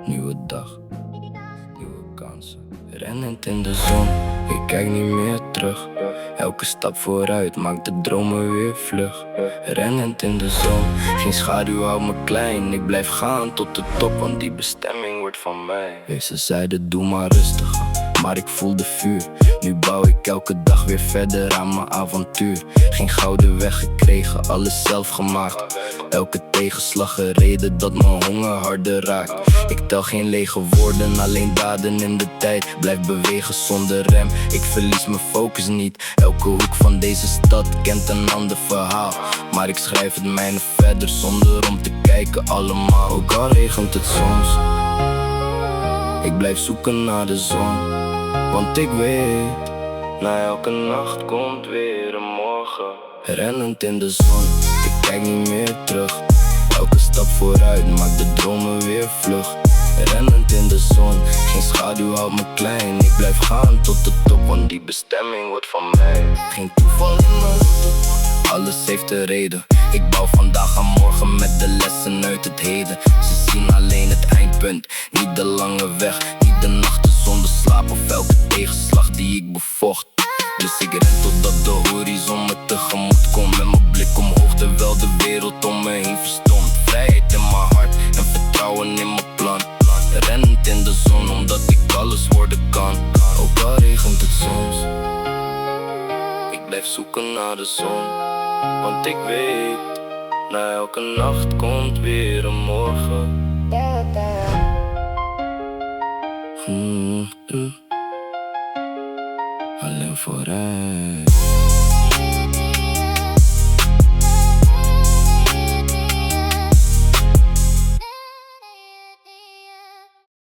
Nieuwe dag, nieuwe kansen. Rennend in de zon, ik kijk niet meer terug. Elke stap vooruit maakt de dromen weer vlug. Rennend in de zon, geen schaduw houdt me klein. Ik blijf gaan tot de top, want die bestemming wordt van mij. Ze zeiden doe maar rustig aan, maar ik voelde vuur. Nu bouw ik elke dag weer verder aan mijn avontuur. Geen gouden weg gekregen, alles zelf gemaakt. Elke tegenslag een reden dat mijn honger harder raakt. Ik tel geen lege woorden, alleen daden in de tijd. Blijf bewegen zonder rem, ik verlies mijn focus niet. Elke hoek van deze stad kent een ander verhaal. Maar ik schrijf het mijne verder zonder om te kijken allemaal. Ook al regent het soms, ik blijf zoeken naar de zon. Want ik weet, na elke nacht komt weer een morgen. Rennend in de zon, ik kijk niet meer terug. Elke stap vooruit maakt de dromen weer vlug. Rennend in de zon, geen schaduw houdt me klein. Ik blijf gaan tot de top, want die bestemming wordt van mij. Geen toeval in mijn route, alles heeft een reden. Ik bouw vandaag aan morgen met de lessen uit het heden. Ze zien alleen het eindpunt, niet de lange weg. Niet de nachten zonder slaap of elke tegenslag die ik bevocht. Dus ik ren totdat de horizon me tegemoet komt. Met mijn blik omhoog terwijl de wereld om me heen verstomt. Vrijheid in mijn hart en vertrouwen in mijn plan. Rennend in de zon omdat ik alles worden kan. Ook al regent het soms, ik blijf zoeken naar de zon. Want ik weet, na elke nacht komt weer een morgen. Alleen vooruit.